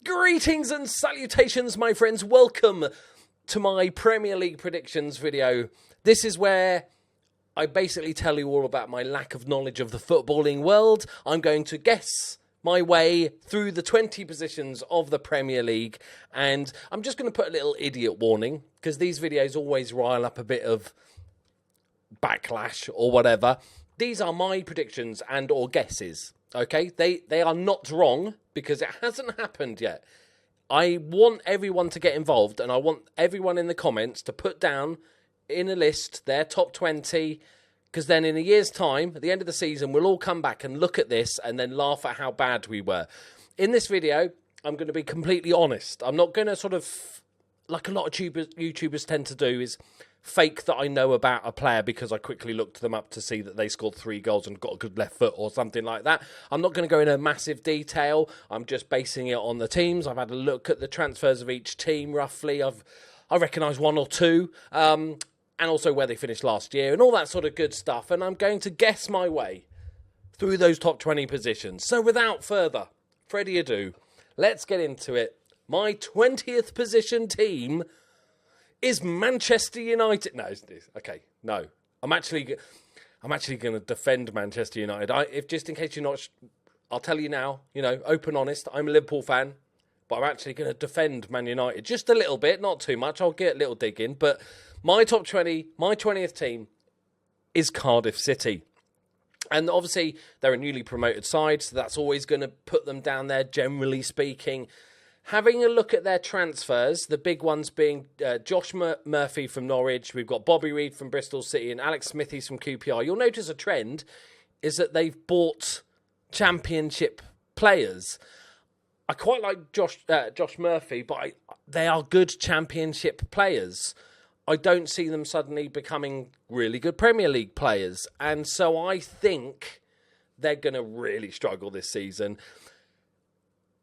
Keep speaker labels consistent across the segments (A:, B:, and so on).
A: Greetings and salutations, my friends. Welcome to my Premier League predictions video. This is where I basically tell you all about my lack of knowledge of the footballing world. I'm going to guess my way through the 20 positions of the Premier League, and I'm just going to put a little idiot warning, because these videos always rile up a bit of backlash or whatever. These are my predictions and or guesses, okay? They are not wrong, because it hasn't happened yet. I want everyone to get involved, and I want everyone in the comments to put down in a list their top 20, because then in a year's time, at the end of the season, we'll all come back and look at this and then laugh at how bad we were. In this video, I'm going to be completely honest. I'm not going to sort of, like a lot of YouTubers tend to do, is fake that I know about a player because I quickly looked them up to see that they scored 3 goals and got a good left foot or something like that. I'm not going to go into massive detail. I'm just basing it on the teams. I've had a look at the transfers of each team roughly. I recognise 1 or 2. And also where they finished last year and all that sort of good stuff. And I'm going to guess my way through those top 20 positions. So without further ado, let's get into it. My 20th position team is Manchester United. No, okay, no. I'm actually going to defend Manchester United. If just in case you're not, I'll tell you now. You know, open, honest. I'm a Liverpool fan, but I'm actually going to defend Man United just a little bit, not too much. I'll get a little dig in, but my top 20, my 20th team is Cardiff City. And obviously, they're a newly promoted side, so that's always going to put them down there, generally speaking. Having a look at their transfers, the big ones being Josh Murphy from Norwich, we've got Bobby Reid from Bristol City and Alex Smithies from QPR. You'll notice a trend is that they've bought championship players. I quite like Josh Murphy, but they are good championship players. I don't see them suddenly becoming really good Premier League players. And so I think they're going to really struggle this season.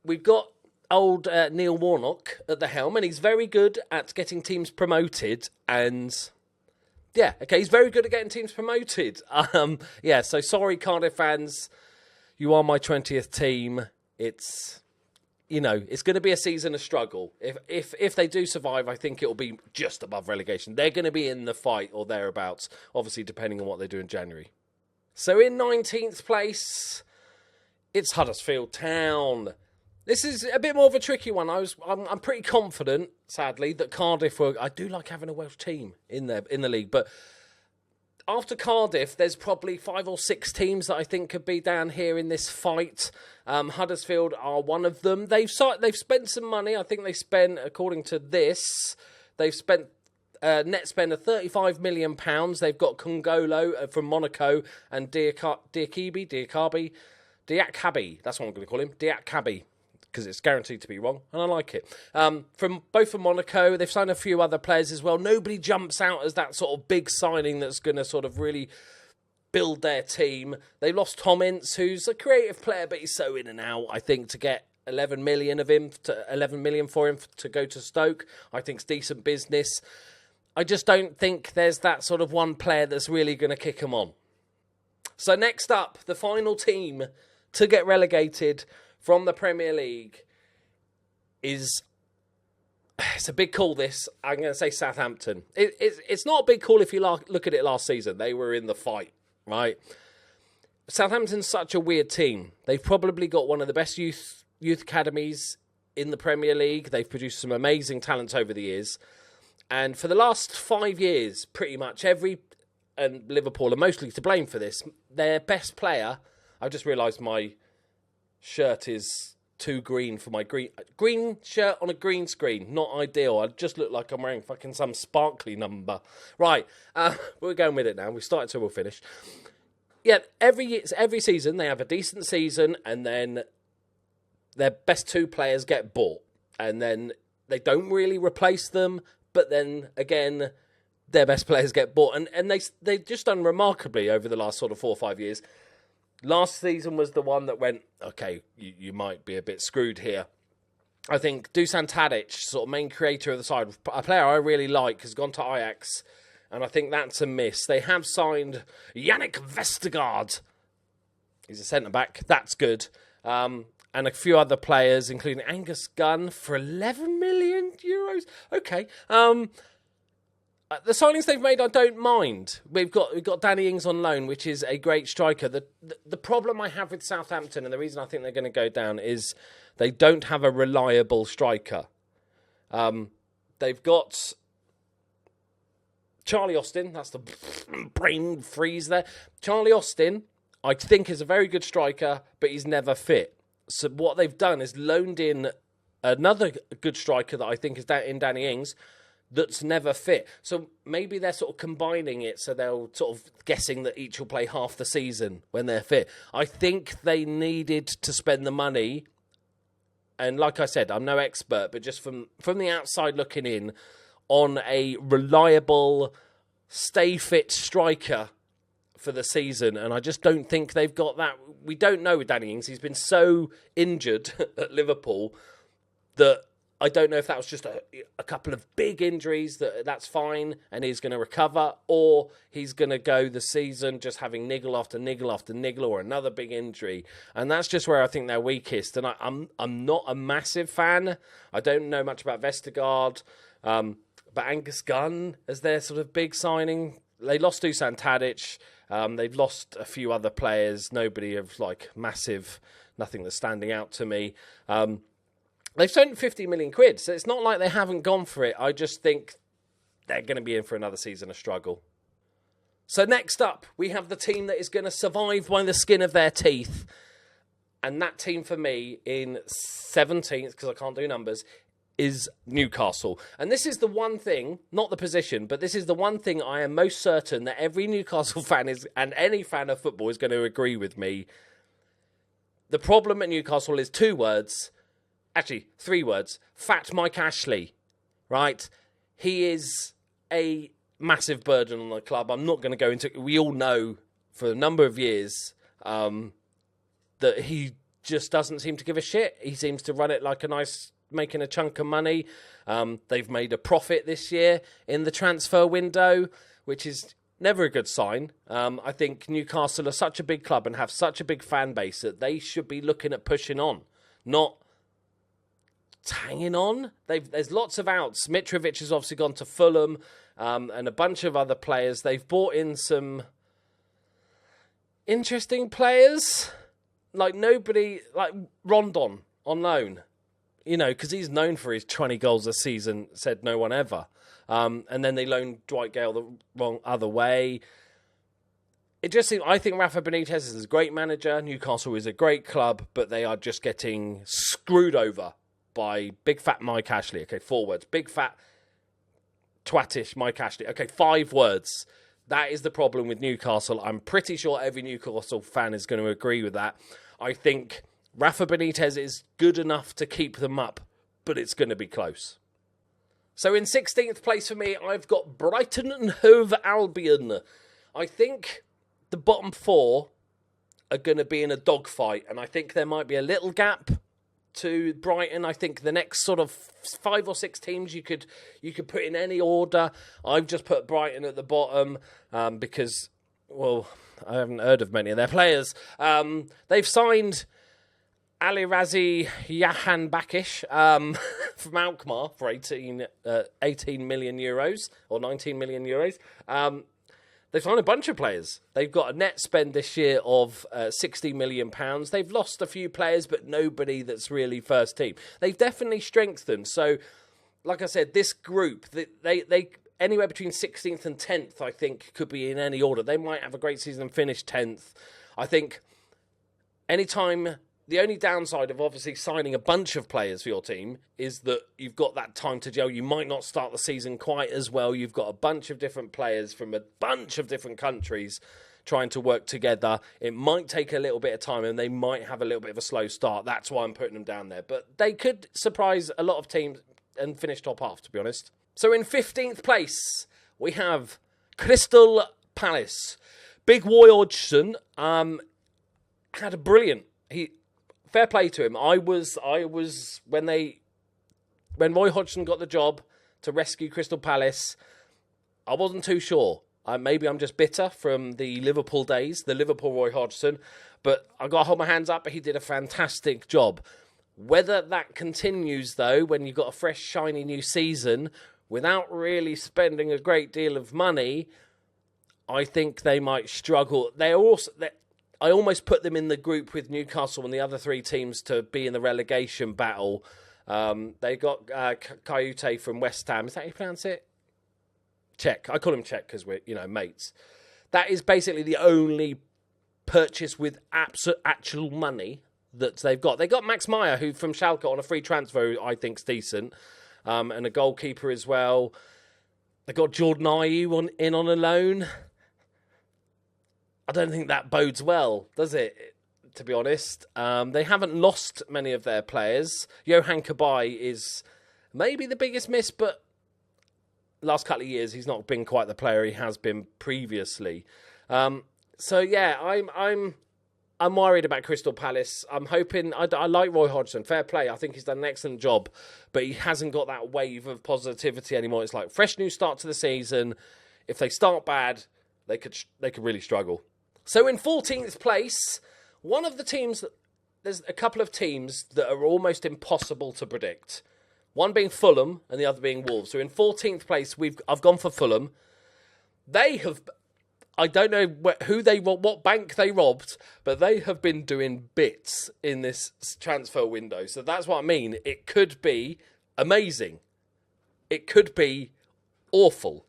A: We've got old Neil Warnock at the helm, and he's very good at getting teams promoted. And yeah, okay, he's very good at getting teams promoted. Yeah, so sorry, Cardiff fans. You are my 20th team. It's, you know, it's going to be a season of struggle. If they do survive, I think it'll be just above relegation. They're going to be in the fight or thereabouts, obviously depending on what they do in January. So in 19th place, it's Huddersfield Town. This is a bit more of a tricky one. I'm pretty confident, sadly, that Cardiff were. I do like having a Welsh team in the league, but after Cardiff, there's probably 5 or 6 teams that I think could be down here in this fight. Huddersfield are one of them. They've spent some money. I think they spent, according to this, they've spent net spend of £35 million. They've got Kungolo from Monaco and Diakabi. That's what I'm going to call him. Diakabi, because it's guaranteed to be wrong, and I like it. From Monaco, they've signed a few other players as well. Nobody jumps out as that sort of big signing that's going to sort of really build their team. They lost Tom Ince, who's a creative player, but he's so in and out. I think to get 11 million for him to go to Stoke, I think it's decent business. I just don't think there's that sort of one player that's really going to kick them on. So next up, the final team to get relegated from the Premier League is, it's a big call this, I'm going to say Southampton. It's not a big call if you look at it last season. They were in the fight, right? Southampton's such a weird team. They've probably got one of the best youth academies in the Premier League. They've produced some amazing talents over the years. And for the last 5 years, pretty much and Liverpool are mostly to blame for this, their best player, I've just realised my shirt is too green for my green shirt on a green screen. Not ideal. I just look like I'm wearing fucking some sparkly number. Right, we're going with it now. We started, so we'll finish. Yeah, every season they have a decent season, and then their best 2 players get bought, and then they don't really replace them. But then again, their best players get bought, and they've just done remarkably over the last sort of 4 or 5 years. Last season was the one that went, okay, you might be a bit screwed here. I think Dusan Tadic, sort of main creator of the side, a player I really like, has gone to Ajax, and I think that's a miss. They have signed Yannick Vestergaard. He's a centre-back. That's good. and a few other players, including Angus Gunn for 11 million euros. Okay. The signings they've made, I don't mind. We've got Danny Ings on loan, which is a great striker. The problem I have with Southampton, and the reason I think they're going to go down, is they don't have a reliable striker. They've got Charlie Austin. That's the brain freeze there. Charlie Austin, I think, is a very good striker, but he's never fit. So what they've done is loaned in another good striker that I think is in Danny Ings, that's never fit. So maybe they're sort of combining it, so they'll sort of guessing that each will play half the season when they're fit. I think they needed to spend the money, and like I said, I'm no expert, but just from the outside looking in, on a reliable, stay fit striker for the season, and I just don't think they've got that. We don't know with Danny Ings. He's been so injured at Liverpool that I don't know if that was just a couple of big injuries, that's fine, and he's going to recover, or he's going to go the season just having niggle after niggle after niggle, or another big injury. And that's just where I think they're weakest. And I'm not a massive fan. I don't know much about Vestergaard, but Angus Gunn as their sort of big signing. They lost Dusan Tadic. They've lost a few other players. Nobody of massive, nothing that's standing out to me. They've spent 50 million quid, so it's not like they haven't gone for it. I just think they're going to be in for another season of struggle. So next up, we have the team that is going to survive by the skin of their teeth. And that team for me in 17th, because I can't do numbers, is Newcastle. And this is the one thing, not the position, but this is the one thing I am most certain that every Newcastle fan is, and any fan of football is going to agree with me. The problem at Newcastle is 2 words. Actually, 3 words. Fat Mike Ashley, right? He is a massive burden on the club. I'm not going to go into it. We all know for a number of years that he just doesn't seem to give a shit. He seems to run it like making a chunk of money. They've made a profit this year in the transfer window, which is never a good sign. I think Newcastle are such a big club and have such a big fan base that they should be looking at pushing on, not hanging on. There's lots of outs. Mitrovic has obviously gone to Fulham, and a bunch of other players. They've brought in some interesting players, like Rondon on loan, because he's known for his 20 goals a season, said no one ever. And then they loaned Dwight Gale the wrong other way. It just seems, I think Rafa Benitez is a great manager. Newcastle is a great club, but they are just getting screwed over by big fat Mike Ashley. Okay, 4 words. Big fat twatish Mike Ashley. Okay, 5 words. That is the problem with Newcastle. I'm pretty sure every Newcastle fan is going to agree with that. I think Rafa Benitez is good enough to keep them up, but it's going to be close. So in 16th place for me, I've got Brighton and Hove Albion. I think the bottom 4 are going to be in a dogfight, and I think there might be a little gap to Brighton. I think the next sort of 5 or 6 teams you could put in any order. I've just put Brighton at the bottom because, well, I haven't heard of many of their players. They've signed Ali Razi Yahan Bakish from Alkmaar for 18 million euros or 19 million euros. They've signed a bunch of players. They've got a net spend this year of £60 million. They've lost a few players, but nobody that's really first team. They've definitely strengthened. So, like I said, this group, they anywhere between 16th and 10th, I think, could be in any order. They might have a great season and finish 10th. I think anytime... The only downside of obviously signing a bunch of players for your team is that you've got that time to gel. You might not start the season quite as well. You've got a bunch of different players from a bunch of different countries trying to work together. It might take a little bit of time and they might have a little bit of a slow start. That's why I'm putting them down there. But they could surprise a lot of teams and finish top half, to be honest. So in 15th place, we have Crystal Palace. Big Roy Hodgson had a brilliant... Fair play to him. I was when Roy Hodgson got the job to rescue Crystal Palace, I wasn't too sure. Maybe I'm just bitter from the Liverpool days, the Liverpool Roy Hodgson, but I've got to hold my hands up. He did a fantastic job. Whether that continues, though, when you've got a fresh, shiny new season, without really spending a great deal of money, I think they might struggle. I almost put them in the group with Newcastle and the other three teams to be in the relegation battle. They got Kayute from West Ham. Is that how you pronounce it? Czech. I call him Czech because we're, mates. That is basically the only purchase with actual money that they've got. They got Max Meyer, who from Schalke on a free transfer, who I think's decent, and a goalkeeper as well. They got Jordan Ayew on a loan. I don't think that bodes well, does it? To be honest, they haven't lost many of their players. Johan Cabaye is maybe the biggest miss, but last couple of years he's not been quite the player he has been previously. So yeah, I'm worried about Crystal Palace. I'm hoping I like Roy Hodgson. Fair play. I think he's done an excellent job, but he hasn't got that wave of positivity anymore. It's like fresh new start to the season. If they start bad, they could really struggle. So in 14th place, one of the teams there's a couple of teams that are almost impossible to predict. One being Fulham and the other being Wolves. So in 14th place, I've gone for Fulham. They have, I don't know what bank they robbed, but they have been doing bits in this transfer window. So that's what I mean. It could be amazing. It could be awful.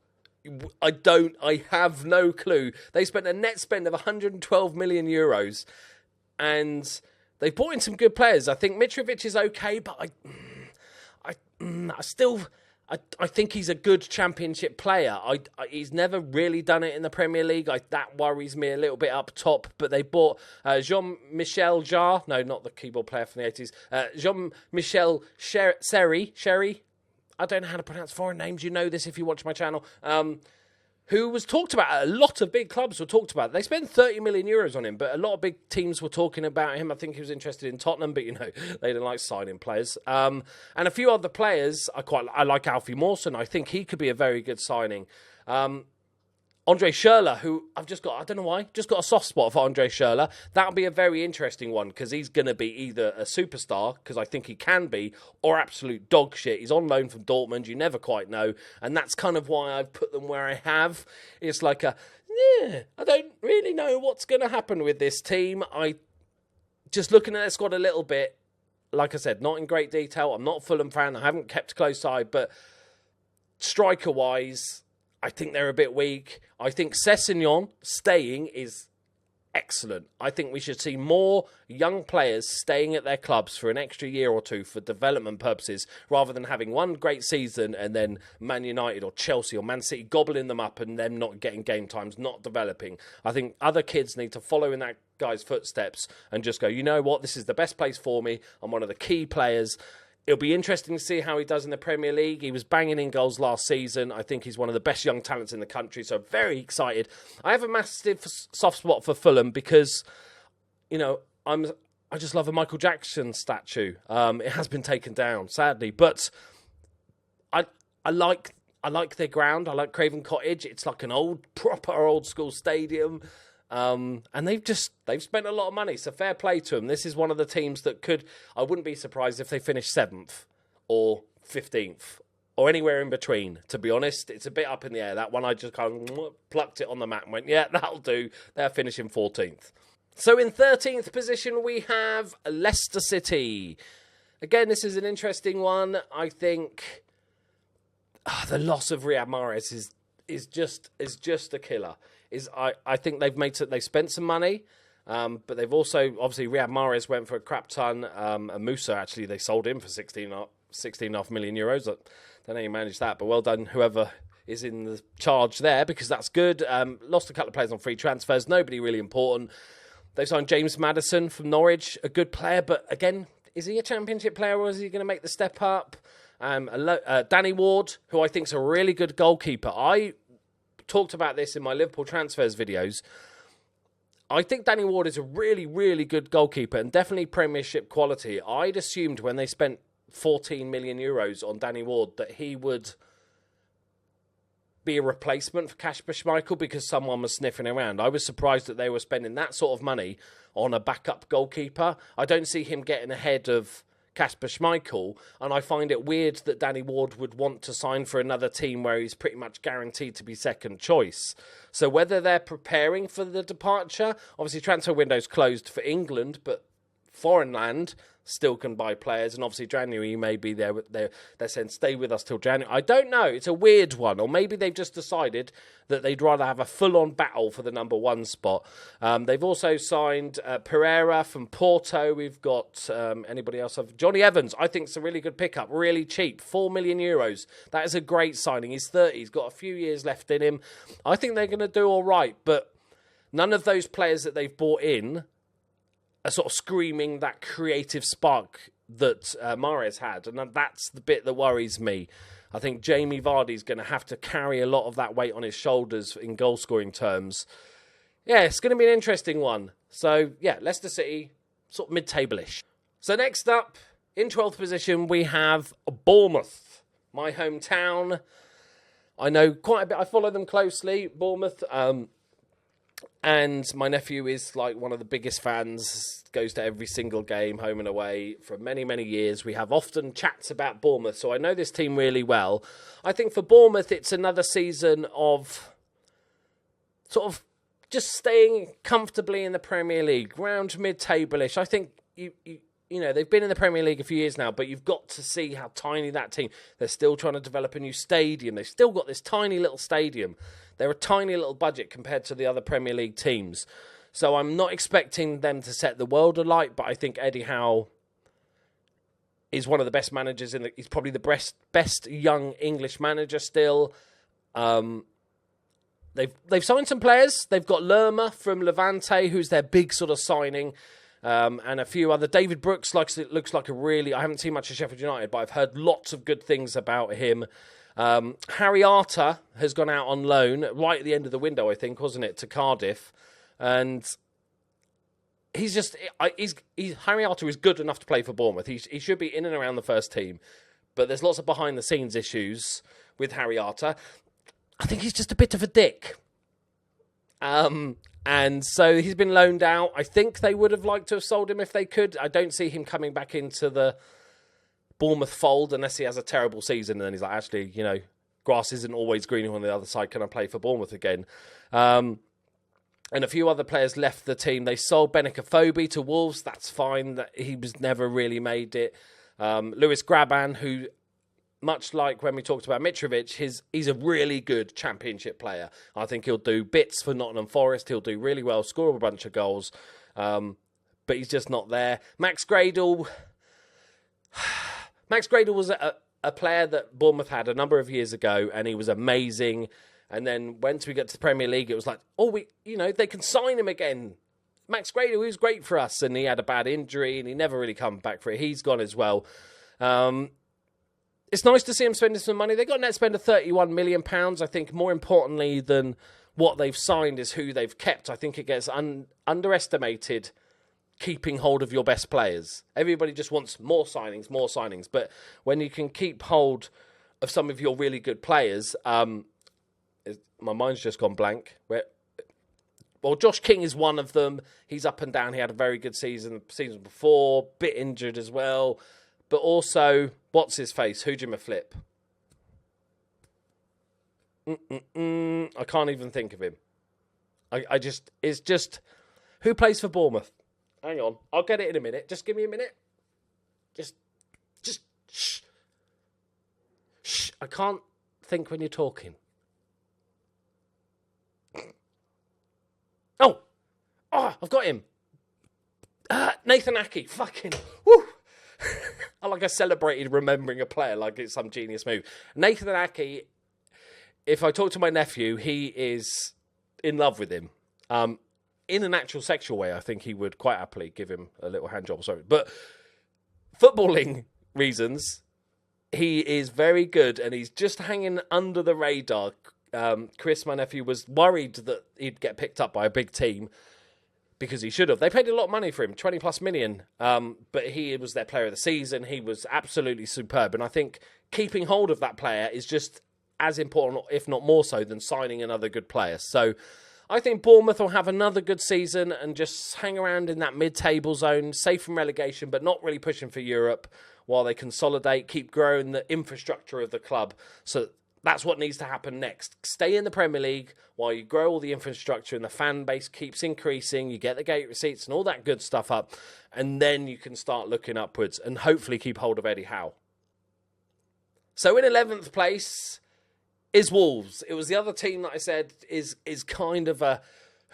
A: I have no clue. They spent a net spend of 112 million euros and they've brought in some good players. I think Mitrovic is okay, but I think he's a good championship player. He's never really done it in the Premier League. That worries me a little bit up top. But they bought Jean-Michel Jarre. No, not the keyboard player from the 80s. Jean-Michel Sherry. I don't know how to pronounce foreign names. You know this if you watch my channel. Who was talked about. A lot of big clubs were talked about. They spent 30 million euros on him, but a lot of big teams were talking about him. I think he was interested in Tottenham, but they didn't like signing players. And a few other players, I like Alfie Mawson. I think he could be a very good signing. Andre Schürrle, who I don't know why, just got a soft spot for Andre Schürrle. That'll be a very interesting one because he's going to be either a superstar, because I think he can be, or absolute dog shit. He's on loan from Dortmund, you never quite know. And that's kind of why I've put them where I have. It's like I don't really know what's going to happen with this team. Just looking at their squad a little bit, like I said, not in great detail. I'm not a Fulham fan. I haven't kept a close eye, but striker-wise, I think they're a bit weak. I think Sessegnon staying is excellent. I think we should see more young players staying at their clubs for an extra year or two for development purposes, rather than having one great season and then Man United or Chelsea or Man City gobbling them up and them not getting game times, not developing. I think other kids need to follow in that guy's footsteps and just go, you know what, this is the best place for me. I'm one of the key players. It'll be interesting to see how he does in the Premier League. He was banging in goals last season. I think he's one of the best young talents in the country, so very excited. I have a massive soft spot for Fulham because, I just love a Michael Jackson statue. It has been taken down, sadly, but I like their ground. I like Craven Cottage. It's like an proper old school stadium. And they've spent a lot of money, so fair play to them. This is one of the teams that I wouldn't be surprised if they finish 7th or 15th or anywhere in between, to be honest. It's a bit up in the air. That one, I just kind of plucked it on the map and went, yeah, that'll do. They're finishing 14th. So in 13th position, we have Leicester City. Again, this is an interesting one. I think the loss of Riyad Mahrez is just a killer. I think they've spent some money, but they've also, obviously, Riyad Mahrez went for a crap ton. And Musa, actually, they sold him for 16.5 million euros. I don't know how you managed that, but well done, whoever is in the charge there, because that's good. Lost a couple of players on free transfers, nobody really important. They've signed James Maddison from Norwich, a good player, but again, is he a championship player or is he going to make the step up? Danny Ward, who I think is a really good goalkeeper. I talked about this in my Liverpool transfers videos. I think Danny Ward is a really, really good goalkeeper and definitely Premiership quality. I'd assumed when they spent 14 million euros on Danny Ward that he would be a replacement for Kasper Schmeichel because someone was sniffing around. I was surprised that they were spending that sort of money on a backup goalkeeper. I don't see him getting ahead of Kasper Schmeichel, and I find it weird that Danny Ward would want to sign for another team where he's pretty much guaranteed to be second choice. So whether they're preparing for the departure, obviously transfer window's closed for England, but foreign land still can buy players, and obviously January maybe they're saying stay with us till January. I don't know, it's a weird one, or maybe they've just decided that they'd rather have a full-on battle for the number one spot. They've also signed Pereira from Porto. We've got anybody else? Johnny Evans, I think it's a really good pickup, really cheap, €4 million. That is a great signing. He's 30, he's got a few years left in him. I think they're going to do all right, but none of those players that they've bought in are sort of screaming that creative spark that Mahrez had. And that's the bit that worries me. I think Jamie Vardy's going to have to carry a lot of that weight on his shoulders in goal-scoring terms. Yeah, it's going to be an interesting one. So, yeah, Leicester City, sort of mid-table-ish. So next up, in 12th position, we have Bournemouth, my hometown. I know quite a bit. I follow them closely, Bournemouth. And my nephew is like one of the biggest fans, goes to every single game, home and away, for many, many years. We have often chats about Bournemouth, so I know this team really well. I think for Bournemouth, it's another season of sort of just staying comfortably in the Premier League, round mid-table-ish. I think, you know, they've been in the Premier League a few years now, but you've got to see how tiny that team, they're still trying to develop a new stadium. They've still got this tiny little stadium. They're a tiny little budget compared to the other Premier League teams. So I'm not expecting them to set the world alight, but I think Eddie Howe is one of the best managers he's probably the best young English manager still. They've signed some players. They've got Lerma from Levante, who's their big sort of signing. And a few other. David Brooks looks like a really... I haven't seen much of Sheffield United, but I've heard lots of good things about him. Harry Arter has gone out on loan right at the end of the window, I think, wasn't it, to Cardiff. And he's just... Harry Arter is good enough to play for Bournemouth. He should be in and around the first team. But there's lots of behind-the-scenes issues with Harry Arter. I think he's just a bit of a dick. And so he's been loaned out. I think they would have liked to have sold him if they could. I don't see him coming back into the Bournemouth fold unless he has a terrible season. And then he's like, actually, you know, grass isn't always greener on the other side. Can I play for Bournemouth again? And a few other players left the team. They sold Benicophobe to Wolves. That's fine. He was never really made it. Lewis Graban, who... much like when we talked about Mitrovic, he's a really good championship player. I think he'll do bits for Nottingham Forest. He'll do really well, score a bunch of goals. But he's just not there. Max Gradel was a player that Bournemouth had a number of years ago, and he was amazing. And then once we got to the Premier League, it was like, they can sign him again. Max Gradel, he was great for us, and he had a bad injury, and he never really come back for it. He's gone as well. It's nice to see them spending some money. They got a net spend of £31 million. I think more importantly than what they've signed is who they've kept. I think it gets underestimated keeping hold of your best players. Everybody just wants more signings. But when you can keep hold of some of your really good players, my mind's just gone blank. Well, Josh King is one of them. He's up and down. He had a very good season before, bit injured as well. But also, what's his face? Hujima Flip. I can't even think of him. It's just, who plays for Bournemouth? Hang on, I'll get it in a minute. Just give me a minute. Just, shh. Shh, I can't think when you're talking. Oh, I've got him. Nathan Ake, fucking, woo. I celebrated remembering a player like it's some genius move. Nathan Ake, if I talk to my nephew, he is in love with him. In an actual sexual way, I think he would quite happily give him a little hand job. Sorry. But footballing reasons, he is very good and he's just hanging under the radar. Chris, my nephew, was worried that he'd get picked up by a big team because he should have. They paid a lot of money for him, 20 plus million. But he was their player of the season. He was absolutely superb. And I think keeping hold of that player is just as important, if not more so, than signing another good player. So I think Bournemouth will have another good season and just hang around in that mid-table zone, safe from relegation, but not really pushing for Europe, while they consolidate, keep growing the infrastructure of the club. So that's what needs to happen next. Stay in the Premier League while you grow all the infrastructure and the fan base keeps increasing. You get the gate receipts and all that good stuff up. And then you can start looking upwards and hopefully keep hold of Eddie Howe. So in 11th place is Wolves. It was the other team that I said is kind of a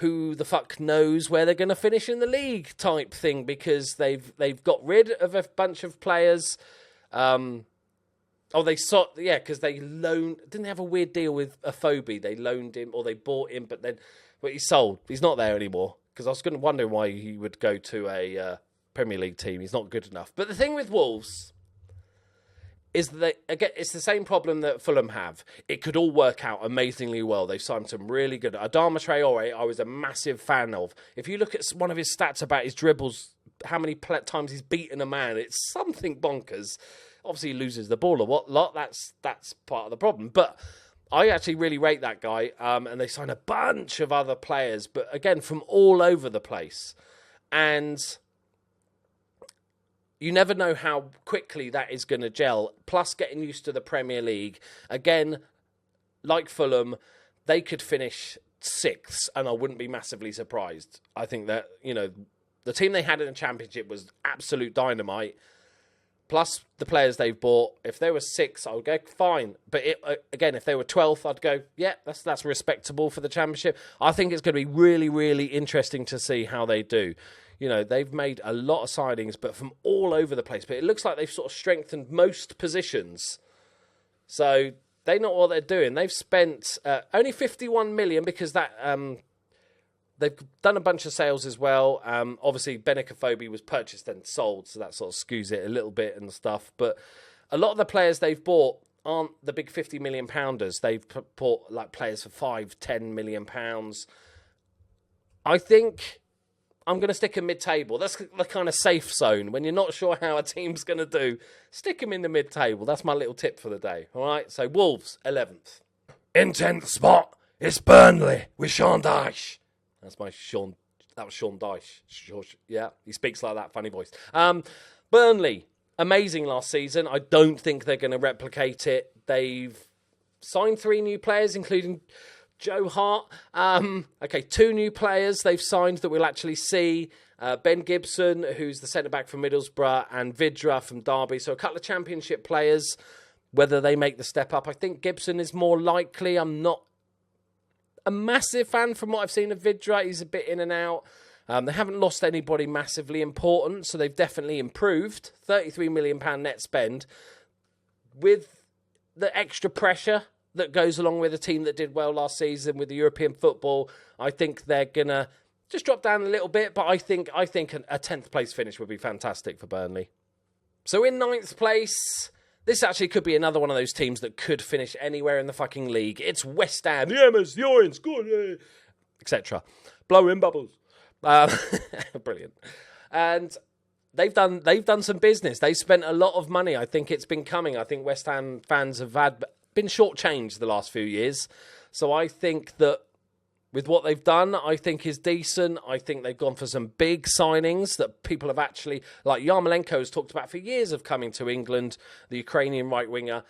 A: who the fuck knows where they're going to finish in the league type thing, because they've got rid of a bunch of players. Because they loaned. Didn't they have a weird deal with Afobe? They loaned him or they bought him, but he's sold. He's not there anymore. Because I was going to wonder why he would go to a Premier League team. He's not good enough. But the thing with Wolves is that, again, it's the same problem that Fulham have. It could all work out amazingly well. They've signed some really good... Adama Traore, I was a massive fan of. If you look at one of his stats about his dribbles, how many times he's beaten a man, it's something bonkers. Obviously, he loses the ball a lot. That's part of the problem. But I actually really rate that guy. And they signed a bunch of other players, but again, from all over the place. And you never know how quickly that is going to gel. Plus, getting used to the Premier League. Again, like Fulham, they could finish 6th, and I wouldn't be massively surprised. I think that, the team they had in the Championship was absolute dynamite. Plus, the players they've bought, if they were 6th, I would go, fine. But again, if they were 12th, I'd go, yeah, that's respectable for the Championship. I think it's going to be really, really interesting to see how they do. They've made a lot of signings, but from all over the place. But it looks like they've sort of strengthened most positions. So they know what they're doing. They've spent only 51 million because that... They've done a bunch of sales as well. Obviously, Benik was purchased and sold, so that sort of skews it a little bit and stuff. But a lot of the players they've bought aren't the big 50 million pounders. They've bought like players for 5-10 million pounds. I think I'm going to stick in mid-table. That's the kind of safe zone. When you're not sure how a team's going to do, stick them in the mid-table. That's my little tip for the day. All right, so Wolves, 11th. In 10th spot, it's Burnley with Sean Dyche. That was Sean Dyche. Yeah, he speaks like that, funny voice. Burnley, amazing last season. I don't think they're going to replicate it. They've signed 3 new players, including Joe Hart. 2 new players they've signed that we'll actually see. Ben Gibson, who's the centre-back from Middlesbrough, and Vidra from Derby. So a couple of Championship players, whether they make the step up. I think Gibson is more likely. I'm not a massive fan from what I've seen of Vidra. He's a bit in and out. They haven't lost anybody massively important, so they've definitely improved. £33 million net spend. With the extra pressure that goes along with a team that did well last season with the European football, I think they're going to just drop down a little bit, but I think a 10th place finish would be fantastic for Burnley. So in 9th place... This actually could be another one of those teams that could finish anywhere in the fucking league. It's West Ham. The Emmers, the Orange, good, etc. Blowing bubbles. Brilliant. And they've done some business. They spent a lot of money. I think it's been coming. I think West Ham fans have been shortchanged the last few years. So I think that with what they've done, I think is decent. I think they've gone for some big signings that people have actually, like Yarmolenko has talked about for years of coming to England, the Ukrainian right winger.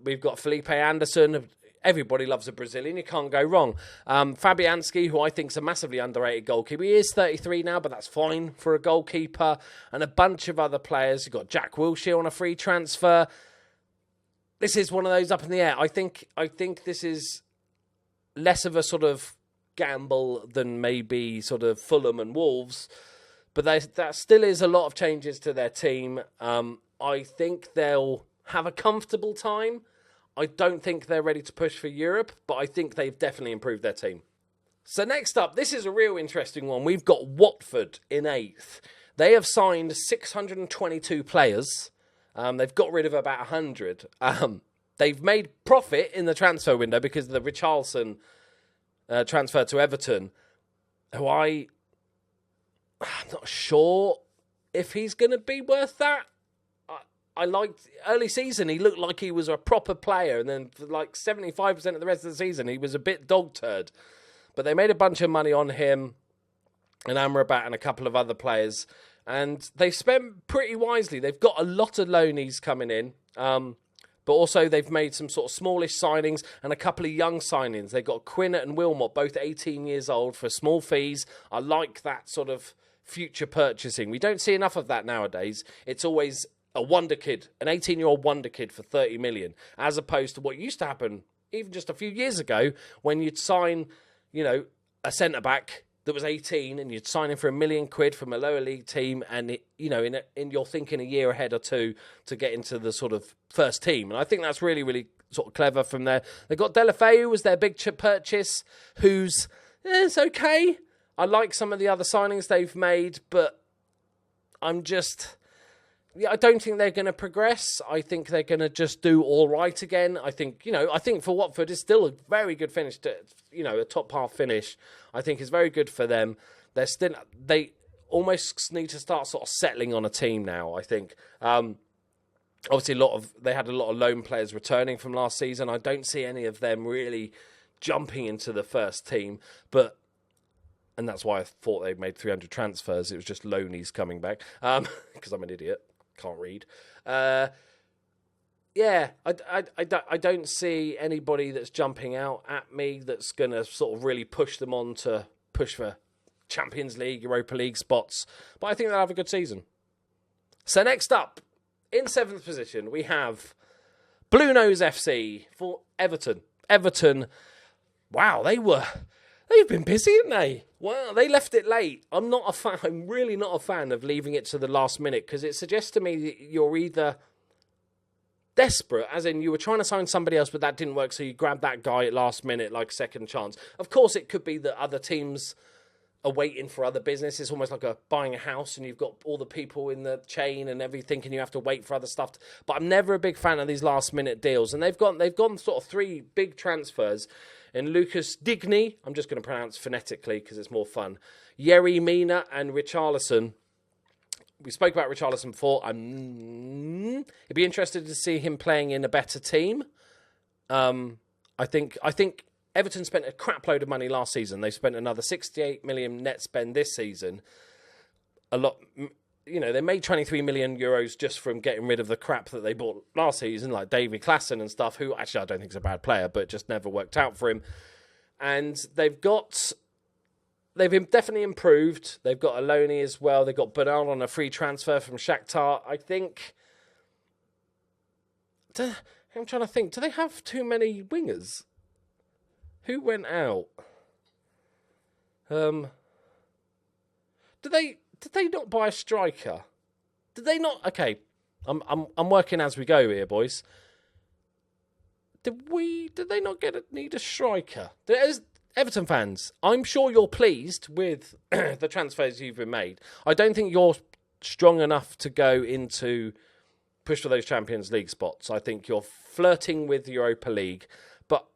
A: We've got Felipe Anderson. Everybody loves a Brazilian. You can't go wrong. Fabianski, who I think is a massively underrated goalkeeper. He is 33 now, but that's fine for a goalkeeper. And a bunch of other players. You've got Jack Wilshere on a free transfer. This is one of those up in the air. I think this is less of a sort of gamble than maybe sort of Fulham and Wolves, but that still is a lot of changes to their team. I think they'll have a comfortable time. I don't think they're ready to push for Europe, but I think they've definitely improved their team. So next up, this is a real interesting one. We've got Watford in 8th. They have signed 622 players. They've got rid of about 100. They've made profit in the transfer window because of the Richarlison transfer to Everton, who I'm not sure if he's going to be worth that. I liked early season. He looked like he was a proper player, and then for like 75% of the rest of the season, he was a bit dog turd. But they made a bunch of money on him and Amrabat and a couple of other players, and they spent pretty wisely. They've got a lot of loanies coming in, but also they've made some sort of smallish signings and a couple of young signings. They've got Quinnett and Wilmot, both 18 years old, for small fees. I like that sort of future purchasing. We don't see enough of that nowadays. It's always a wonder kid, an 18-year-old wonder kid for 30 million, as opposed to what used to happen even just a few years ago when you'd sign, a centre-back that was 18 and you'd sign him for £1 million from a lower league team, and in you're thinking a year ahead or two to get into the sort of first team. And I think that's really, really sort of clever from there. They got Delafeu was their big purchase, who's it's okay. I like some of the other signings they've made, but I don't think they're going to progress. I think they're going to just do all right again. I think for Watford, it's still a very good finish a top half finish. I think is very good for them. They almost need to start sort of settling on a team now, I think. Obviously they had a lot of loan players returning from last season. I don't see any of them really jumping into the first team, and that's why I thought they made 300 transfers. It was just loanies coming back, because I'm an idiot. Can't read. I don't see anybody that's jumping out at me that's going to sort of really push them on to push for Champions League, Europa League spots. But I think they'll have a good season. So next up, in 7th position, we have Blue Nose FC for Everton. Everton, wow, they've been busy, haven't they? Wow, they left it late. I'm not a fan. I'm really not a fan of leaving it to the last minute, because it suggests to me that you're either desperate, as in you were trying to sign somebody else, but that didn't work, so you grabbed that guy at last minute, like second chance. Of course, it could be that other teams are waiting for other business. It's almost like buying a house, and you've got all the people in the chain and everything, and you have to wait for other stuff. But I'm never a big fan of these last minute deals, and they've gone sort of 3 big transfers. In Lucas Digny, I'm just going to pronounce phonetically because it's more fun, Yerry Mina and Richarlison. We spoke about Richarlison before. I'd be interested to see him playing in a better team. I think Everton spent a crap load of money last season. They spent another 68 million net spend this season. A lot. They made 23 million euros just from getting rid of the crap that they bought last season, like David Klassen and stuff, who actually I don't think is a bad player, but just never worked out for him. And they've definitely improved. They've got a loanee as well. They've got Bernal on a free transfer from Shakhtar. I think, I'm trying to think, do they have too many wingers? Who went out? Did they not buy a striker? Did they not? Okay, I'm working as we go here, boys. Did they not need a striker? Everton fans, I'm sure you're pleased with the transfers you've been made. I don't think you're strong enough to go into push for those Champions League spots. I think you're flirting with Europa League, but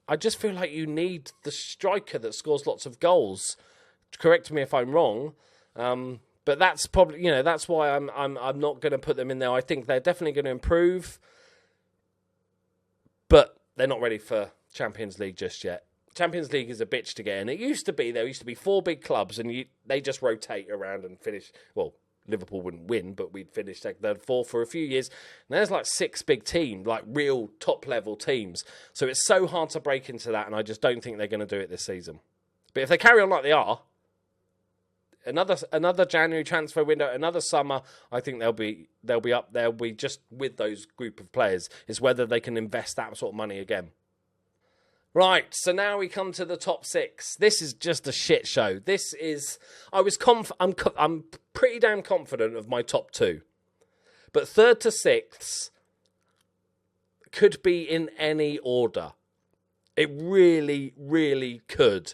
A: I just feel like you need the striker that scores lots of goals. Correct me if I'm wrong. But that's probably, that's why I'm not going to put them in there. I think they're definitely going to improve, but they're not ready for Champions League just yet. Champions League is a bitch to get in. There used to be 4 big clubs, and they just rotate around and finish. Well, Liverpool wouldn't win, but we'd finish third, 4th for a few years. And there's like 6 big teams, like real top level teams. So it's so hard to break into that, and I just don't think they're going to do it this season. But if they carry on like they are, another January transfer window, another summer, I think they'll be up there. We just with those group of players. It's whether they can invest that sort of money again. Right, so now we come to the top 6. This is just a shit show. I'm pretty damn confident of my top 2, but 3rd to 6th could be in any order. It really, really could.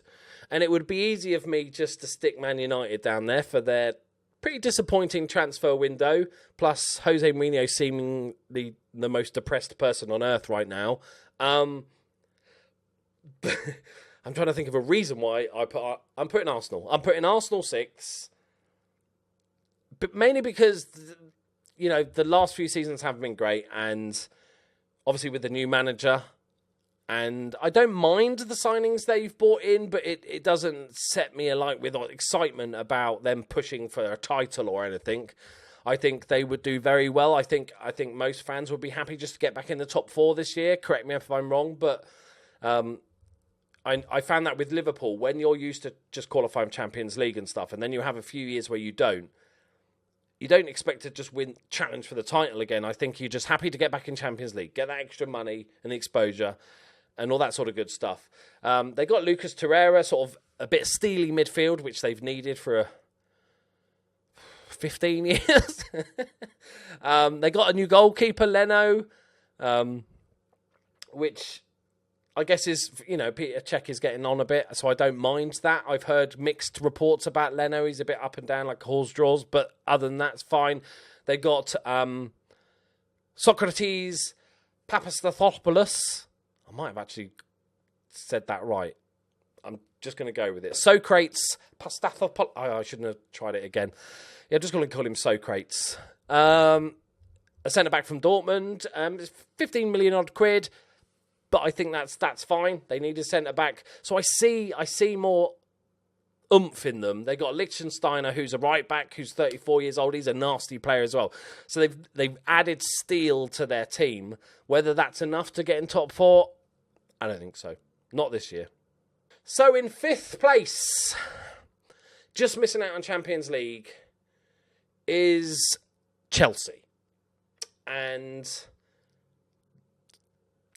A: And it would be easy of me just to stick Man United down there for their pretty disappointing transfer window, plus Jose Mourinho seemingly the most depressed person on earth right now. I'm trying to think of a reason why I'm putting Arsenal. I'm putting Arsenal 6, but mainly because the last few seasons haven't been great, and obviously with the new manager, and I don't mind the signings they've brought in, but it doesn't set me alight with excitement about them pushing for a title or anything. I think they would do very well. I think most fans would be happy just to get back in the top 4 this year. Correct me if I'm wrong, but I found that with Liverpool, when you're used to just qualifying Champions League and stuff, and then you have a few years where you don't expect to just challenge for the title again. I think you're just happy to get back in Champions League, get that extra money and the exposure and all that sort of good stuff. They got Lucas Torreira, sort of a bit steely midfield, which they've needed for 15 years. They got a new goalkeeper, Leno, which I guess is, Peter Cech is getting on a bit, so I don't mind that. I've heard mixed reports about Leno. He's a bit up and down like horse draws, but other than that, it's fine. They got Socrates Papastathopoulos. I might have actually said that right. I'm just going to go with it. Socrates Papastathopoulos. I shouldn't have tried it again. Yeah, I'm just going to call him Socrates. A centre-back from Dortmund. 15 million odd quid. But I think that's fine. They need a centre-back. So I see more oomph in them. They got Lichtsteiner, who's a right-back, who's 34 years old. He's a nasty player as well. So they've added steel to their team. Whether that's enough to get in top 4, I don't think so. Not this year. So in 5th place, just missing out on Champions League, is Chelsea. And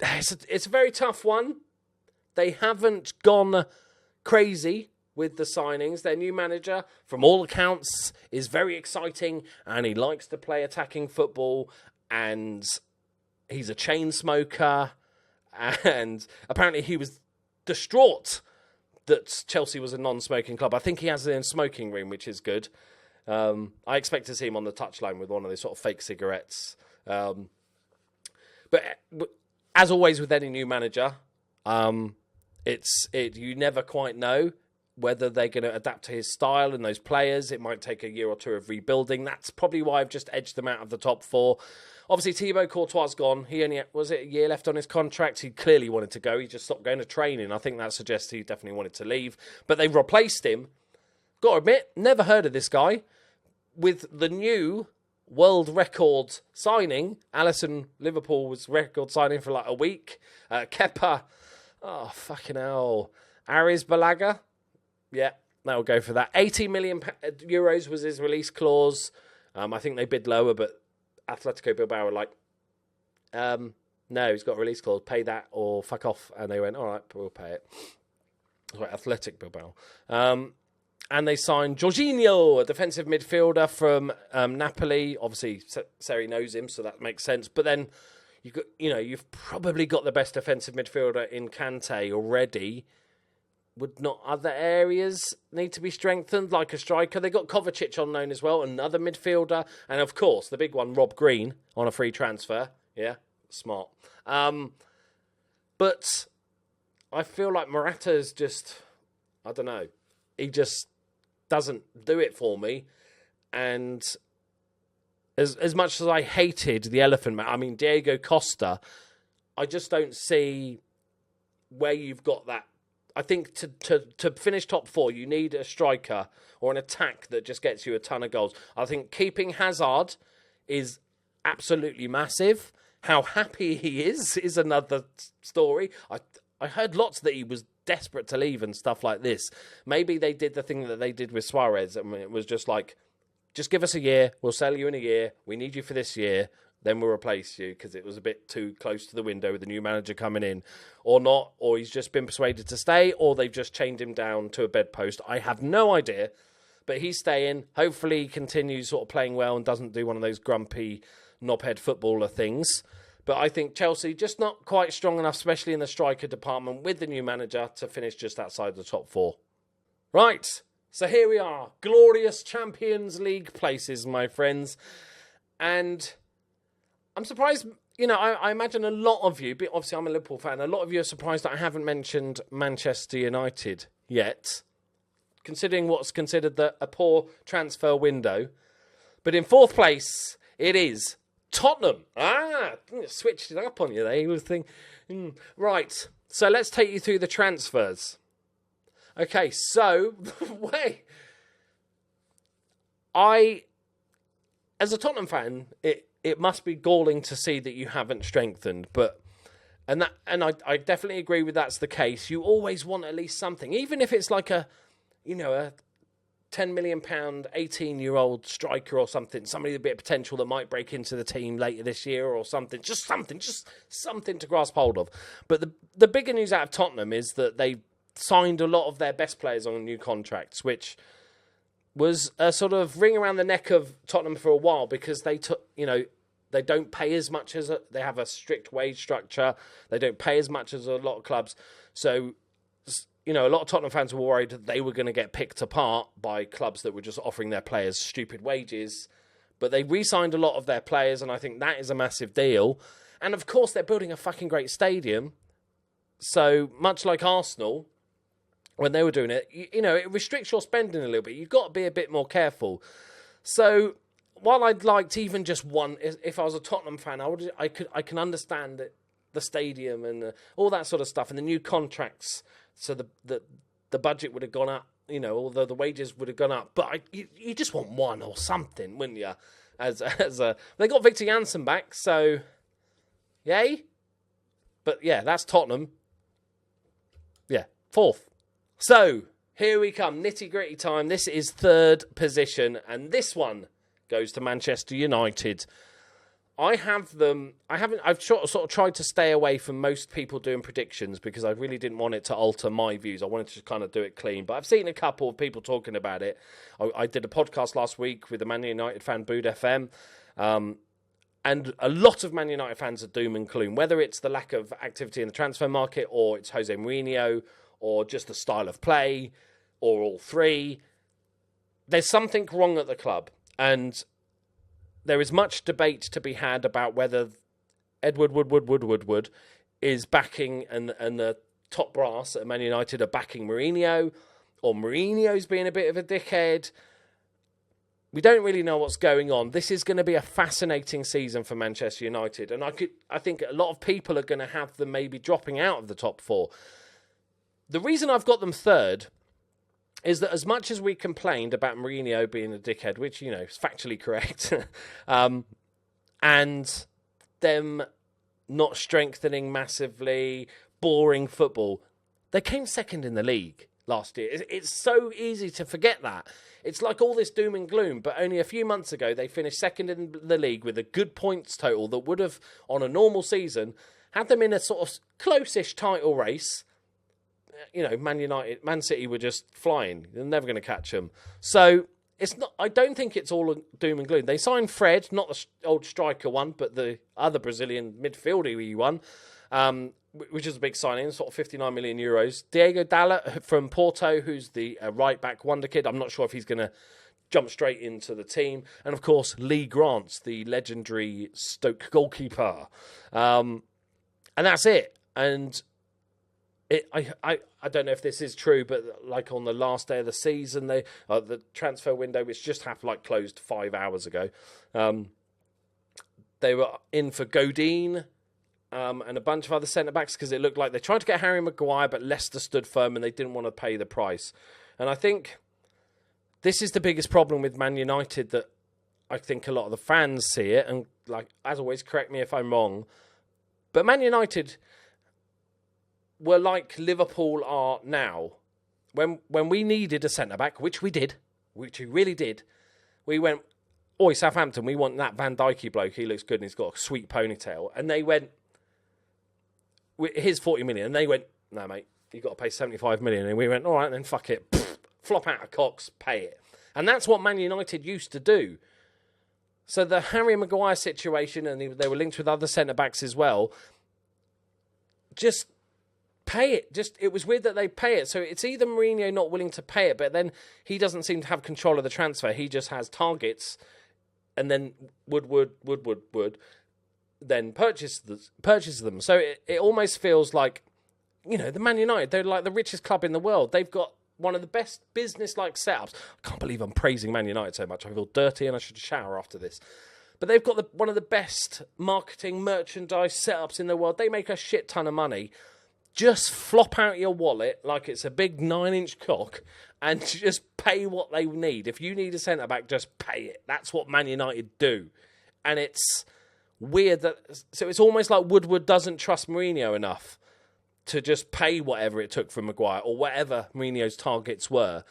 A: it's a very tough one. They haven't gone crazy with the signings. Their new manager, from all accounts, is very exciting, and he likes to play attacking football, and he's a chain smoker, and apparently he was distraught that Chelsea was a non-smoking club. I think he has a smoking room, which is good. I expect to see him on the touchline with one of those sort of fake cigarettes. But as always with any new manager, you never quite know whether they're going to adapt to his style and those players. It might take a year or two of rebuilding. That's probably why I've just edged them out of the top 4. Obviously, Thibaut Courtois gone. He only was it a year left on his contract. He clearly wanted to go. He just stopped going to training. I think that suggests he definitely wanted to leave. But they've replaced him. Got to admit, never heard of this guy. With the new world record signing, Alisson, Liverpool was record signing for like a week. Kepa, oh fucking hell, Aris Balaga, yeah, that'll go for that. 80 million euros was his release clause. I think they bid lower, but Atletico Bilbao were like, no, he's got a release clause, pay that or fuck off. And they went, all right, we'll pay it. Right, Athletic Bilbao. And they signed Jorginho, a defensive midfielder from Napoli. Obviously, Seri knows him, so that makes sense. But then, you've probably got the best defensive midfielder in Kante already. Would not other areas need to be strengthened, like a striker? They got Kovacic on loan as well, another midfielder. And, of course, the big one, Rob Green, on a free transfer. Yeah, smart. But I feel like Morata's just, I don't know, he just doesn't do it for me. And as much as I hated the elephant man, I mean, Diego Costa, I just don't see where you've got that. I think to finish top 4, you need a striker or an attack that just gets you a ton of goals. I think keeping Hazard is absolutely massive. How happy he is another story. I heard lots that he was desperate to leave and stuff like this. Maybe they did the thing that they did with Suarez. I mean, it was just like, just give us a year. We'll sell you in a year. We need you for this year. Then we'll replace you, because it was a bit too close to the window with the new manager coming in. Or not, or he's just been persuaded to stay, or they've just chained him down to a bedpost. I have no idea, but he's staying. Hopefully he continues sort of playing well and doesn't do one of those grumpy knobhead footballer things. But I think Chelsea just not quite strong enough, especially in the striker department with the new manager, to finish just outside the top 4. Right, so here we are. Glorious Champions League places, my friends. And I'm surprised, I imagine a lot of you, but obviously I'm a Liverpool fan, a lot of you are surprised that I haven't mentioned Manchester United yet, considering what's considered a poor transfer window. But in 4th place It is Tottenham. Switched it up on you there. You was thinking, right. So let's take you through the transfers. Okay, so wait. As a Tottenham fan, it must be galling to see that you haven't strengthened, and I definitely agree with that's the case. You always want at least something, even if it's like a £10 million, 18-year-old striker or something, somebody with a bit of potential that might break into the team later this year or something. Just something to grasp hold of. But the bigger news out of Tottenham is that they signed a lot of their best players on new contracts, which was a sort of ring around the neck of Tottenham for a while because they don't pay as much as they have a strict wage structure. They don't pay as much as a lot of clubs. So, a lot of Tottenham fans were worried that they were going to get picked apart by clubs that were just offering their players stupid wages. But they re-signed a lot of their players, and I think that is a massive deal. And of course, they're building a fucking great stadium. So, much like Arsenal, when they were doing it, it restricts your spending a little bit. You've got to be a bit more careful. So, while I'd liked even just one, if I was a Tottenham fan, I can understand the stadium and all that sort of stuff and the new contracts. So the budget would have gone up, although the wages would have gone up. But you just want one or something, wouldn't you? They got Victor Janssen back, so yay. But yeah, that's Tottenham. Yeah, 4th. So here we come, nitty gritty time. This is 3rd position, and this one goes to Manchester United. I've sort of tried to stay away from most people doing predictions because I really didn't want it to alter my views. I wanted to kind of do it clean. But I've seen a couple of people talking about it. I did a podcast last week with a Man United fan, Bood FM. And a lot of Man United fans are doom and gloom, whether it's the lack of activity in the transfer market or it's Jose Mourinho or just the style of play or all three. There's something wrong at the club. And there is much debate to be had about whether Edward Woodward is backing and the top brass at Man United are backing Mourinho, or Mourinho's being a bit of a dickhead. We don't really know what's going on. This is going to be a fascinating season for Manchester United, and I think a lot of people are going to have them maybe dropping out of the top 4. The reason I've got them 3rd is that as much as we complained about Mourinho being a dickhead, which, is factually correct, and them not strengthening massively, boring football, they came 2nd in the league last year. It's so easy to forget that. It's like all this doom and gloom, but only a few months ago, they finished 2nd in the league with a good points total that would have, on a normal season, had them in a sort of close-ish title race. Man City were just flying. They're never going to catch them. So it's not. I don't think it's all doom and gloom. They signed Fred, not the old striker one, but the other Brazilian midfielder one, which is a big signing, sort of 59 million euros. Diego Dalot from Porto, who's the right back wonder kid. I'm not sure if he's going to jump straight into the team. And of course, Lee Grant, the legendary Stoke goalkeeper. And that's it. And I don't know if this is true, but like on the last day of the season, the transfer window, which just closed 5 hours ago, they were in for Godin and a bunch of other centre-backs because it looked like they tried to get Harry Maguire, but Leicester stood firm and they didn't want to pay the price. And I think this is the biggest problem with Man United that I think a lot of the fans see it. And as always, correct me if I'm wrong, but Man United were like Liverpool are now. When we needed a centre-back, which we really did, we went, oi, Southampton, we want that Van Dijk bloke, he looks good and he's got a sweet ponytail. And they went, here's 40 million. And they went, no, mate, you've got to pay 75 million. And we went, all right, then fuck it. Pfft, flop out of Cox, pay it. And that's what Man United used to do. So the Harry Maguire situation, and they were linked with other centre-backs as well, just pay it. It was weird that they pay it. So it's either Mourinho not willing to pay it, but then he doesn't seem to have control of the transfer. He just has targets, and then Woodward then purchases them. So it almost feels like, the Man United, they're like the richest club in the world. They've got one of the best business-like setups. I can't believe I'm praising Man United so much. I feel dirty and I should shower after this. But they've got one of the best marketing merchandise setups in the world. They make a shit ton of money. Just flop out your wallet like it's a big 9-inch cock and just pay what they need. If you need a centre-back, just pay it. That's what Man United do. And it's weird that... So it's almost like Woodward doesn't trust Mourinho enough to just pay whatever it took from Maguire or whatever Mourinho's targets were.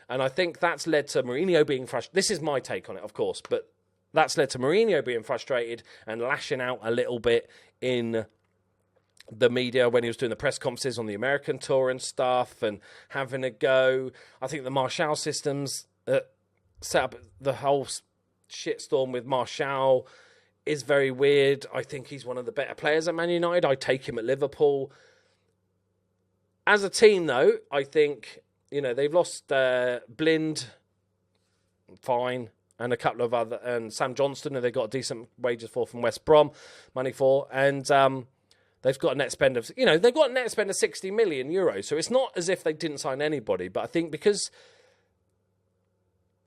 A: And I think that's led to Mourinho being frustrated. This is my take on it, of course, but that's led to Mourinho being frustrated and lashing out a little bit in the media when he was doing the press conferences on the American tour and stuff and having a go. I think the Martial systems set up the whole shitstorm with Martial is very weird. I think he's one of the better players at Man United. I take him at Liverpool. As a team, though, I think, they've lost Blind, fine, and a couple of other, and Sam Johnston, who they got decent wages for from West Brom, money for, and they've got a net spend of, they've got a net spend of 60 million euros. So it's not as if they didn't sign anybody, but I think because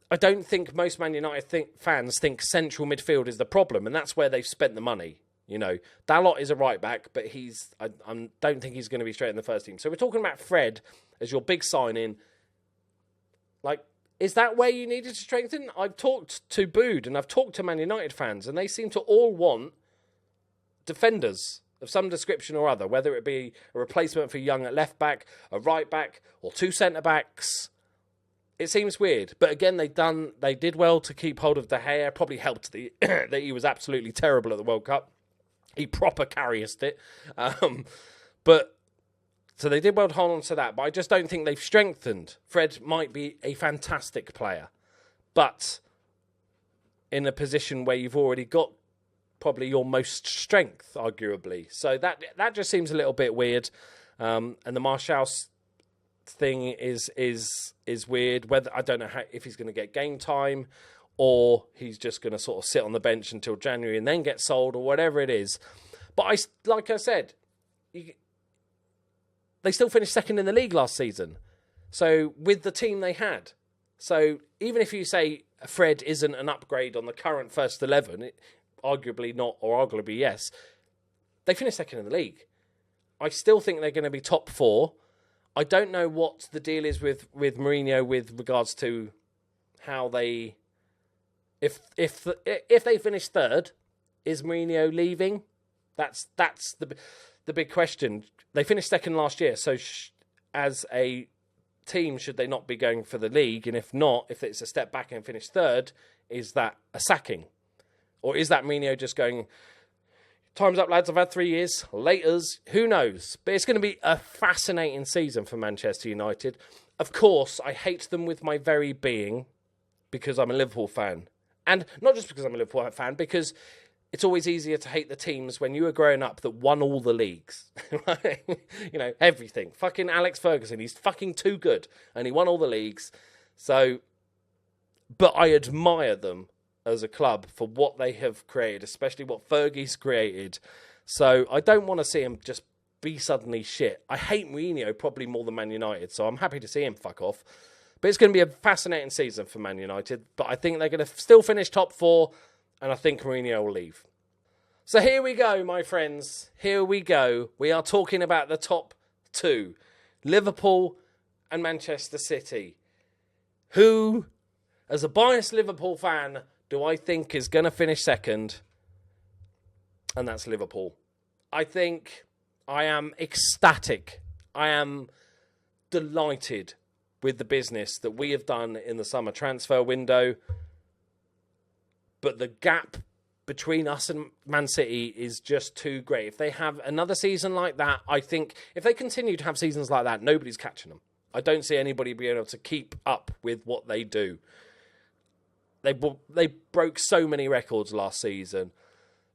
A: I don't think most Man United fans think central midfield is the problem, and that's where they've spent the money. Dalot is a right back, but I don't think he's going to be straight in the first team. So we're talking about Fred as your big signing. Like, is that where you needed to strengthen? I've talked to Bood and I've talked to Man United fans, and they seem to all want defenders of some description or other, whether it be a replacement for Young at left back, a right back, or 2 centre backs. It seems weird, but again, they did well to keep hold of De Gea. Probably helped that he was absolutely terrible at the World Cup. He proper carriest it. But so they did well to hold on to that, but I just don't think they've strengthened. Fred might be a fantastic player, but in a position where you've already got probably your most strength, arguably. So that just seems a little bit weird. And the Martial thing is weird. Whether I don't know if he's going to get game time or he's just going to sort of sit on the bench until January and then get sold or whatever it is. But like I said, they still finished second in the league last season. So with the team they had. So even if you say Fred isn't an upgrade on the current first 11, arguably not, or arguably yes, they finished second in the league. I still think they're going to be top 4. I don't know what the deal is with Mourinho with regards to how they... If they finish third, is Mourinho leaving? That's the big question. They finished second last year, so as a team, should they not be going for the league? And if not, if it's a step back and finish third, is that a sacking? Or is that Mourinho just going, time's up, lads, I've had 3 years, laters, who knows? But it's going to be a fascinating season for Manchester United. Of course, I hate them with my very being because I'm a Liverpool fan. And not just because I'm a Liverpool fan, because it's always easier to hate the teams when you were growing up that won all the leagues. Everything. Fucking Alex Ferguson, he's fucking too good. And he won all the leagues. So, but I admire them as a club for what they have created, especially what Fergie's created. So I don't want to see him just be suddenly shit. I hate Mourinho probably more than Man United, so I'm happy to see him fuck off. But it's going to be a fascinating season for Man United. But I think they're going to still finish top 4, and I think Mourinho will leave. So here we go, my friends. Here we go. We are talking about the top 2, Liverpool and Manchester City. Who, as a biased Liverpool fan, do I think is going to finish second? And that's Liverpool. I think I am ecstatic. I am delighted with the business that we have done in the summer transfer window. But the gap between us and Man City is just too great. If they have another season like that, I think if they continue to have seasons like that, nobody's catching them. I don't see anybody being able to keep up with what they do. They broke so many records last season.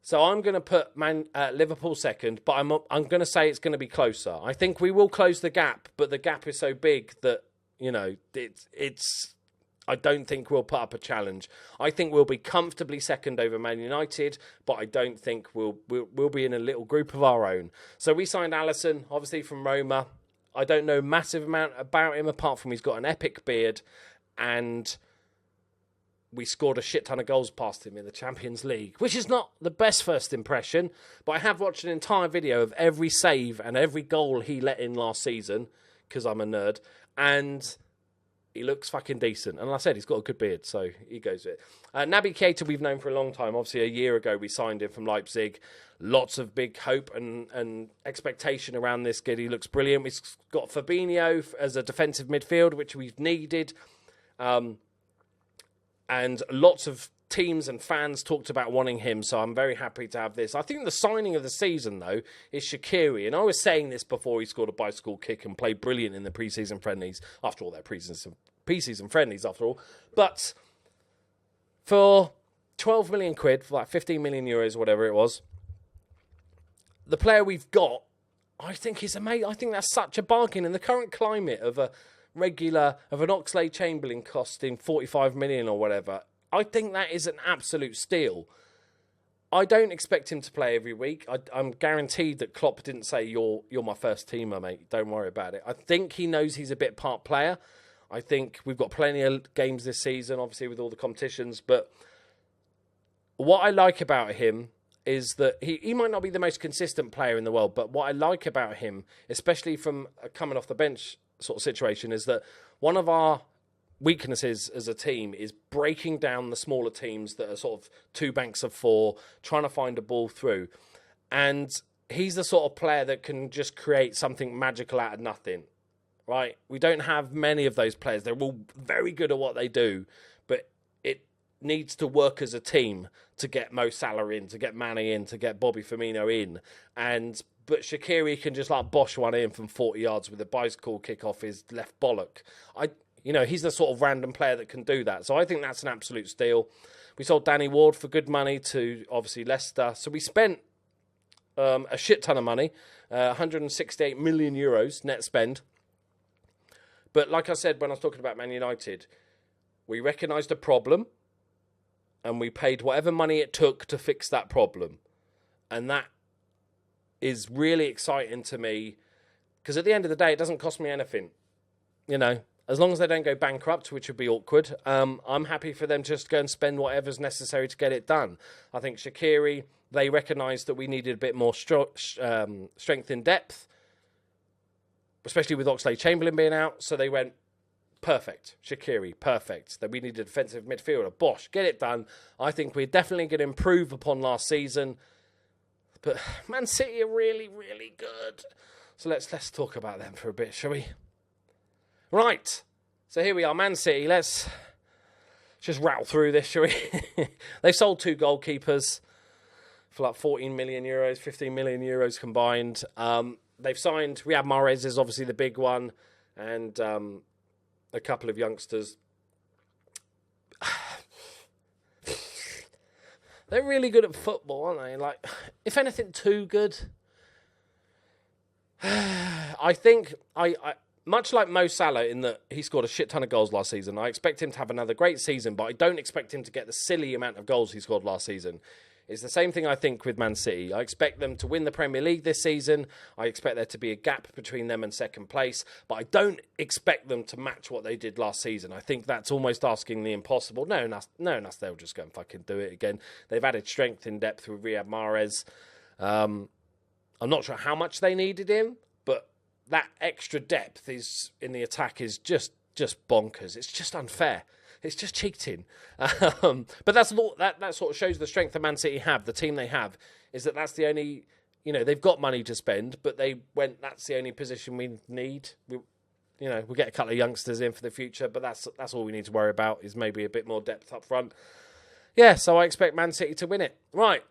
A: So I'm going to put Liverpool second, but I'm going to say it's going to be closer. I think we will close the gap, but the gap is so big that, it's I don't think we'll put up a challenge. I think we'll be comfortably second over Man United, but I don't think we'll be in a little group of our own. So we signed Alisson, obviously from Roma. I don't know massive amount about him apart from he's got an epic beard and we scored a shit ton of goals past him in the Champions League, which is not the best first impression, but I have watched an entire video of every save and every goal he let in last season, because I'm a nerd, and he looks fucking decent. And like I said, he's got a good beard, so he goes with it. Naby Keita we've known for a long time. Obviously, a year ago we signed him from Leipzig. Lots of big hope and expectation around this kid. He looks brilliant. We've got Fabinho as a defensive midfield, which we've needed. And lots of teams and fans talked about wanting him, so I'm very happy to have this. I think the signing of the season, though, is Shaqiri. And I was saying this before he scored a bicycle kick and played brilliant in the pre-season friendlies. After all, they're pre-season friendlies, after all. But for 12 million quid, for like 15 million euros, whatever it was, the player we've got, I think is amazing. I think that's such a bargain in the current climate of an Oxlade-Chamberlain costing 45 million or whatever. I think that is an absolute steal. I don't expect him to play every week. I'm guaranteed that Klopp didn't say, you're my first teamer, mate. Don't worry about it. I think he knows he's a bit part player. I think we've got plenty of games this season, obviously, with all the competitions. But what I like about him is that he might not be the most consistent player in the world, but what I like about him, especially from a coming off the bench sort of situation, is that one of our weaknesses as a team is breaking down the smaller teams that are sort of two banks of four, trying to find a ball through. And he's the sort of player that can just create something magical out of nothing, right? We don't have many of those players. They're all very good at what they do, but it needs to work as a team to get Mo Salah in, to get Mane in, to get Bobby Firmino in. But Shaqiri can just like bosh one in from 40 yards with a bicycle kick off his left bollock. He's the sort of random player that can do that. So I think that's an absolute steal. We sold Danny Ward for good money to, obviously, Leicester. So we spent a shit ton of money, 168 million euros net spend. But like I said, when I was talking about Man United, we recognised a problem and we paid whatever money it took to fix that problem. And that is really exciting to me because at the end of the day, it doesn't cost me anything. As long as they don't go bankrupt, which would be awkward, I'm happy for them to just go and spend whatever's necessary to get it done. I think Shaqiri, they recognised that we needed a bit more strength in depth, especially with Oxlade-Chamberlain being out. So they went, perfect, Shaqiri, perfect. That we need a defensive midfielder. Bosh, get it done. I think we're definitely going to improve upon last season. But Man City are really, really good. So let's talk about them for a bit, shall we? Right, so here we are, Man City. Let's just rattle through this, shall we? They've sold two goalkeepers for like 14 million euros, 15 million euros combined. They've signed Riyad Mahrez is obviously the big one, and a couple of youngsters. They're really good at football, aren't they? Like, if anything, too good. I think much like Mo Salah in that he scored a shit ton of goals last season, I expect him to have another great season, but I don't expect him to get the silly amount of goals he scored last season. It's the same thing I think with Man City. I expect them to win the Premier League this season. I expect there to be a gap between them and second place, but I don't expect them to match what they did last season. I think that's almost asking the impossible. No, they'll just go and fucking do it again. They've added strength in depth with Riyad Mahrez. I'm not sure how much they needed him, but that extra depth is in the attack is just bonkers. It's just unfair. It's just cheating. But that sort of shows the strength that Man City have, the team they have, is that's the only, they've got money to spend, but that's the only position we need. We'll get a couple of youngsters in for the future, but that's all we need to worry about is maybe a bit more depth up front. Yeah, so I expect Man City to win it. Right.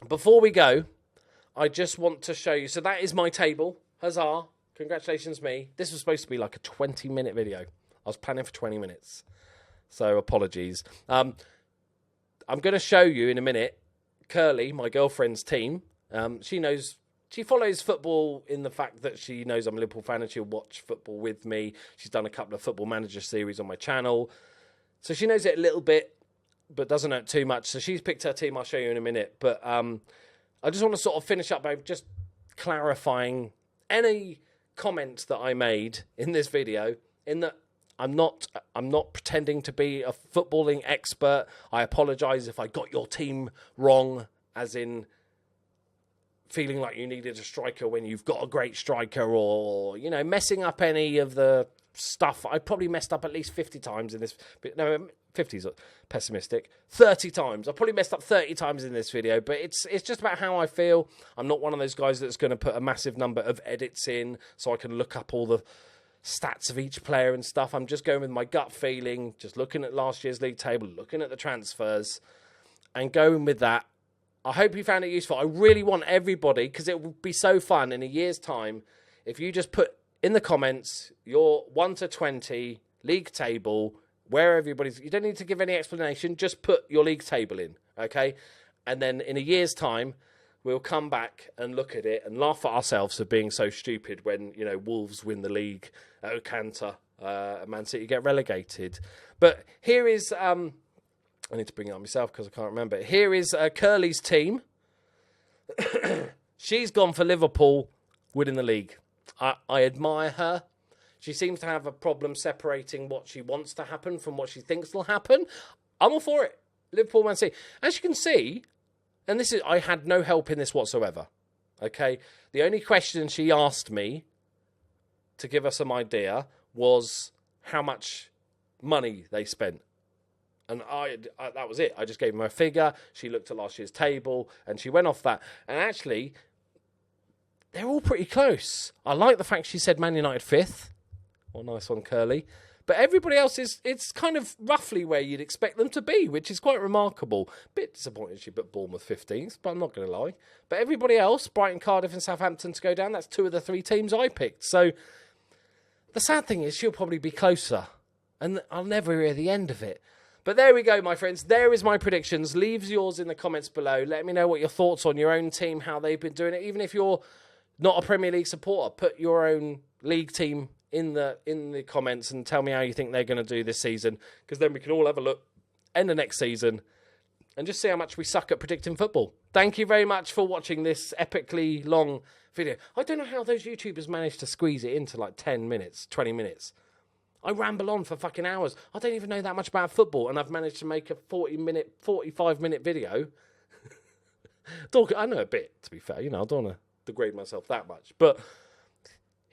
A: Before we go, I just want to show you. So that is my table. Huzzah. Congratulations, me. This was supposed to be like a 20-minute video. I was planning for 20 minutes. So apologies. I'm going to show you in a minute, Curly, my girlfriend's team. She follows football in the fact that she knows I'm a Liverpool fan and she'll watch football with me. She's done a couple of Football Manager series on my channel. So she knows it a little bit, but doesn't know it too much. So she's picked her team. I'll show you in a minute. But I just want to sort of finish up by just clarifying any comments that I made in this video, in that I'm not pretending to be a footballing expert. I apologise if I got your team wrong, as in feeling like you needed a striker when you've got a great striker, or, you know, messing up any of the stuff. I probably messed up at least 50 times in this. No, 50 is pessimistic. 30 times. I probably messed up 30 times in this video, but it's just about how I feel. I'm not one of those guys that's going to put a massive number of edits in so I can look up all the stats of each player and stuff. I'm just going with my gut feeling, just looking at last year's league table, looking at the transfers, and going with that. I hope you found it useful. I really want everybody, because it would be so fun in a year's time, if you just put in the comments your 1 to 20 league table, where everybody's... You don't need to give any explanation. Just put your league table in, okay? And then in a year's time, we'll come back and look at it and laugh at ourselves for being so stupid when, you know, Wolves win the league at Oakanta, Man City get relegated. But here is... I need to bring it up myself because I can't remember. Here is Curly's team. She's gone for Liverpool winning the league. I admire her. She seems to have a problem separating what she wants to happen from what she thinks will happen. I'm all for it. Liverpool, Man City. As you can see, and this is, I had no help in this whatsoever. Okay? The only question she asked me to give us some idea was how much money they spent. And I that was it. I just gave her a figure. She looked at last year's table, and she went off that. And actually, they're all pretty close. I like the fact she said Man United 5th. Well, nice one, Curly. But everybody else it's kind of roughly where you'd expect them to be, which is quite remarkable. Bit disappointed she put Bournemouth 15th, but I'm not going to lie. But everybody else, Brighton, Cardiff and Southampton to go down, that's 2 of the 3 teams I picked. So the sad thing is she'll probably be closer, and I'll never hear the end of it. But there we go, my friends. There is my predictions. Leave yours in the comments below. Let me know what your thoughts on your own team, how they've been doing it. Even if you're not a Premier League supporter, put your own league team in the comments and tell me how you think they're going to do this season, because then we can all have a look end of next season and just see how much we suck at predicting football. Thank you very much for watching this epically long video. I don't know how those YouTubers managed to squeeze it into like 10 minutes, 20 minutes. I ramble on for fucking hours. I don't even know that much about football, and I've managed to make a 45-minute video. I know a bit, to be fair. You know, I don't want to degrade myself that much. But,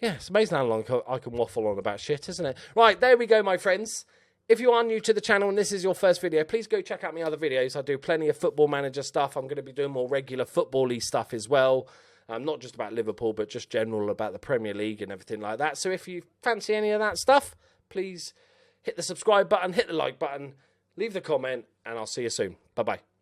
A: yeah, it's amazing how long I can waffle on about shit, isn't it? Right, there we go, my friends. If you are new to the channel and this is your first video, please go check out my other videos. I do plenty of Football Manager stuff. I'm going to be doing more regular football-y stuff as well. Not just about Liverpool, but just general about the Premier League and everything like that. So if you fancy any of that stuff, please hit the subscribe button, hit the like button, leave the comment, and I'll see you soon. Bye-bye.